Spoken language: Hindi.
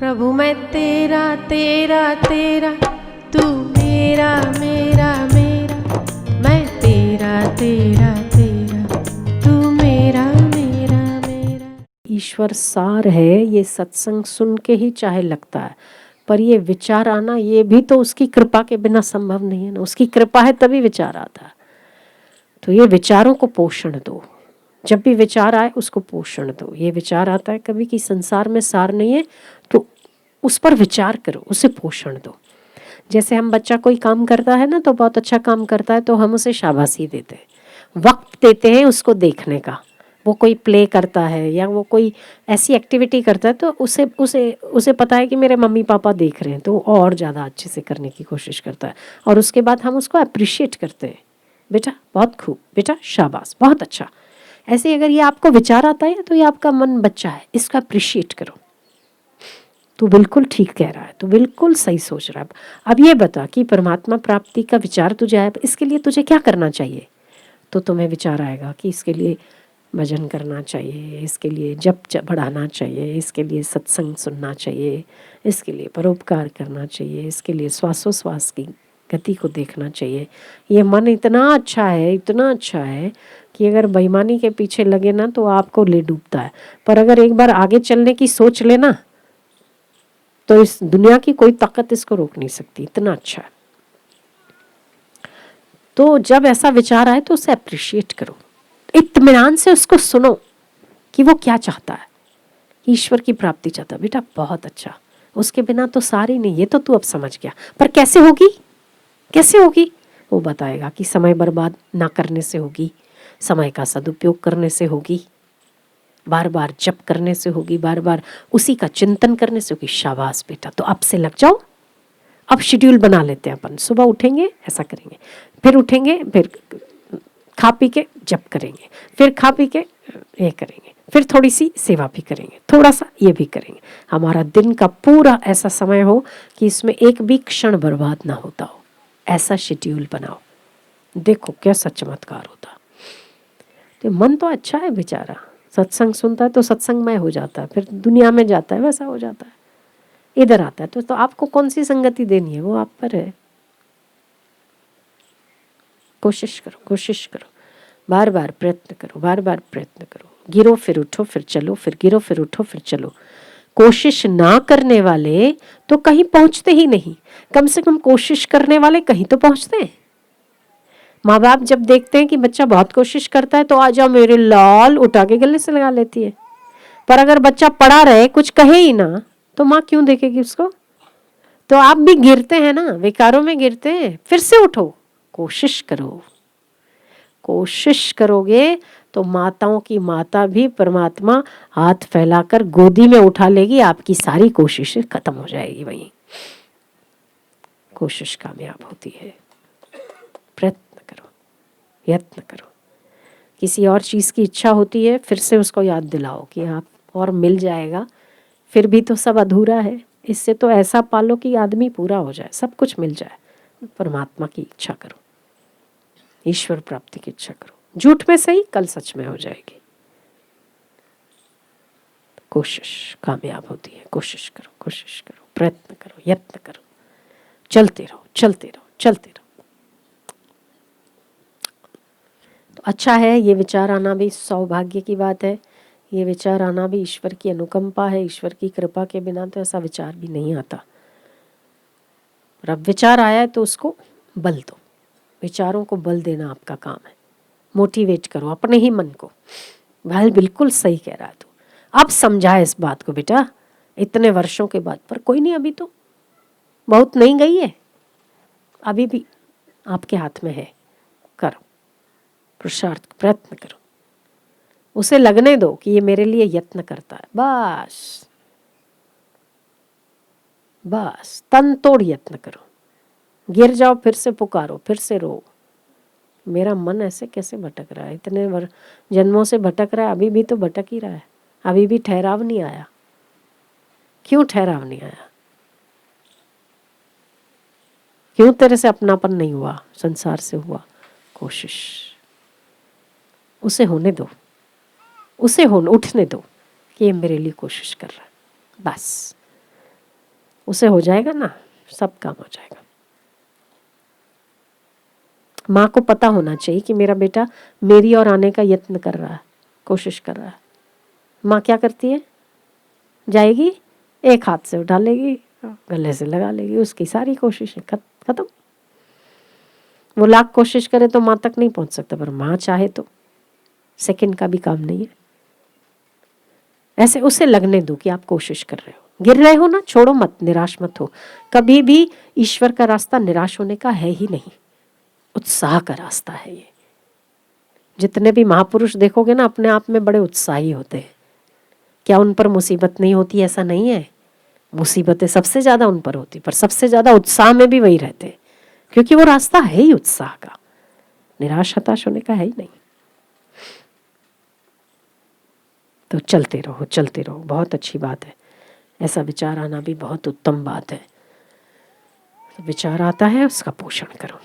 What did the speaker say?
प्रभु मैं तेरा तेरा तेरा, तू मेरा मेरा मेरा, मैं तेरा तेरा तेरा, तू मेरा मेरा मेरा। ईश्वर सार है, ये सत्संग सुन के ही चाहे लगता है, पर ये विचार आना ये भी तो उसकी कृपा के बिना संभव नहीं है ना। उसकी कृपा है तभी विचार आता है। तो ये विचारों को पोषण दो, जब भी विचार आए उसको पोषण दो। ये विचार आता है कभी कि संसार में सार नहीं है, तो उस पर विचार करो, उसे पोषण दो। जैसे हम बच्चा कोई काम करता है ना, तो बहुत अच्छा काम करता है तो हम उसे शाबाशी देते हैं, वक्त देते हैं उसको देखने का। वो कोई प्ले करता है या वो कोई ऐसी एक्टिविटी करता है तो उसे उसे उसे पता है कि मेरे मम्मी पापा देख रहे हैं, तो और ज़्यादा अच्छे से करने की कोशिश करता है। और उसके बाद हम उसको अप्रिशिएट करते हैं, बेटा बहुत खूब, बेटा शाबाश, बहुत अच्छा। ऐसे अगर ये आपको विचार आता है तो ये आपका मन बच्चा है, इसका अप्रिशिएट करो। तू बिल्कुल ठीक कह रहा है, तू बिल्कुल सही सोच रहा है। अब ये बता कि परमात्मा प्राप्ति का विचार तुझे आया, इसके लिए तुझे क्या करना चाहिए? तो तुम्हें विचार आएगा कि इसके लिए भजन करना चाहिए, इसके लिए जप बढ़ाना चाहिए, इसके लिए सत्संग सुनना चाहिए, इसके लिए परोपकार करना चाहिए, इसके लिए श्वासोश्वास की गति को देखना चाहिए। ये मन इतना अच्छा है, इतना अच्छा है कि अगर बेईमानी के पीछे लगे ना तो आपको ले डूबता है, पर अगर एक बार आगे चलने की सोच लेना तो इस दुनिया की कोई ताकत इसको रोक नहीं सकती, इतना अच्छा है। तो जब ऐसा विचार आए तो उसे अप्रिशिएट करो, इत्मीनान से उसको सुनो कि वो क्या चाहता है। ईश्वर की प्राप्ति चाहता है, बेटा बहुत अच्छा, उसके बिना तो सारी नहीं, ये तो तू अब समझ गया, पर कैसे होगी? कैसे होगी वो बताएगा कि समय बर्बाद ना करने से होगी, समय का सदुपयोग करने से होगी, बार बार जप करने से होगी, बार बार उसी का चिंतन करने से होगी। शाबाश बेटा, तो अब से लग जाओ। अब शेड्यूल बना लेते हैं अपन, सुबह उठेंगे ऐसा करेंगे, फिर उठेंगे, फिर खा पी के जप करेंगे, फिर खा पी के ये करेंगे, फिर थोड़ी सी सेवा भी करेंगे, थोड़ा सा ये भी करेंगे। हमारा दिन का पूरा ऐसा समय हो कि इसमें एक भी क्षण बर्बाद ना होता हो, ऐसा शेड्यूल बनाओ। देखो कैसा चमत्कार होता। तो मन तो अच्छा है बेचारा, सत्संग सुनता है तो सत्संगमय हो जाता है, फिर दुनिया में जाता है वैसा हो जाता है, इधर आता है तो आपको कौन सी संगति देनी है वो आप पर है। कोशिश करो, कोशिश करो, बार बार प्रयत्न करो, बार बार प्रयत्न करो। गिरो फिर उठो, फिर चलो, फिर गिरो फिर उठो, फिर चलो। कोशिश ना करने वाले तो कहीं पहुंचते ही नहीं, कम से कम कोशिश करने वाले कहीं तो पहुंचते हैं। माँ बाप जब देखते हैं कि बच्चा बहुत कोशिश करता है तो आ जाओ मेरे लाल, उठा के गले से लगा लेती है। पर अगर बच्चा पड़ा रहे, कुछ कहे ही ना, तो माँ क्यों देखेगी उसको? तो आप भी गिरते हैं ना, विकारों में गिरते हैं, फिर से उठो, कोशिश करो। कोशिश करोगे तो माताओं की माता भी परमात्मा हाथ फैलाकर गोदी में उठा लेगी, आपकी सारी कोशिशें खत्म हो जाएगी। वहीं कोशिश कामयाब होती है। प्रयत्न करो, यत्न करो। किसी और चीज़ की इच्छा होती है, फिर से उसको याद दिलाओ कि आप और मिल जाएगा, फिर भी तो सब अधूरा है। इससे तो ऐसा पालो कि आदमी पूरा हो जाए, सब कुछ मिल जाए। परमात्मा की इच्छा करो, ईश्वर प्राप्ति की इच्छा करो, झूठ में सही कल सच में हो जाएगी। कोशिश कामयाब होती है। कोशिश करो, कोशिश करो, प्रयत्न करो, यत्न करो, चलते रहो, चलते रहो, चलते रहो। तो अच्छा है, ये विचार आना भी सौभाग्य की बात है, ये विचार आना भी ईश्वर की अनुकंपा है। ईश्वर की कृपा के बिना तो ऐसा विचार भी नहीं आता। और अब विचार आया है तो उसको बल दो, विचारों को बल देना आपका काम है। मोटिवेट करो अपने ही मन को, भाई बिल्कुल सही कह रहा है तू, अब समझा इस बात को बेटा, इतने वर्षों के बाद। पर कोई नहीं, अभी तो बहुत नहीं गई है, अभी भी आपके हाथ में है। करो, पुरुषार्थ, प्रयत्न करो, उसे लगने दो कि ये मेरे लिए यत्न करता है। बस बस तन तोड़ यत्न करो, गिर जाओ फिर से पुकारो, फिर से रो। मेरा मन ऐसे कैसे भटक रहा है, इतने जन्मों से भटक रहा है, अभी भी तो भटक ही रहा है, अभी भी ठहराव नहीं आया। क्यों ठहराव नहीं आया? क्यों तेरे से अपनापन नहीं हुआ, संसार से हुआ? कोशिश, उसे होने दो, उसे उठने दो कि ये मेरे लिए कोशिश कर रहा है। बस उसे हो जाएगा ना, सब काम हो जाएगा। माँ को पता होना चाहिए कि मेरा बेटा मेरी ओर आने का यत्न कर रहा है, कोशिश कर रहा है। माँ क्या करती है? जाएगी, एक हाथ से उठा लेगी, गले से लगा लेगी, उसकी सारी कोशिशें खत्म। वो लाख कोशिश करे तो माँ तक नहीं पहुंच सकता, पर माँ चाहे तो सेकंड का भी काम नहीं है। ऐसे उसे लगने दो कि आप कोशिश कर रहे हो, गिर रहे हो ना, छोड़ो मत, निराश मत हो। कभी भी ईश्वर का रास्ता निराश होने का है ही नहीं, उत्साह का रास्ता है ये। जितने भी महापुरुष देखोगे ना, अपने आप में बड़े उत्साही होते हैं। क्या उन पर मुसीबत नहीं होती? ऐसा नहीं है, मुसीबतें सबसे ज्यादा उन पर होती, पर सबसे ज्यादा उत्साह में भी वही रहते, क्योंकि वो रास्ता है ही उत्साह का, निराश हताश होने का है ही नहीं। तो चलते रहो, चलते रहो, बहुत अच्छी बात है। ऐसा विचार आना भी बहुत उत्तम बात है। तो विचार आता है, उसका पोषण करो।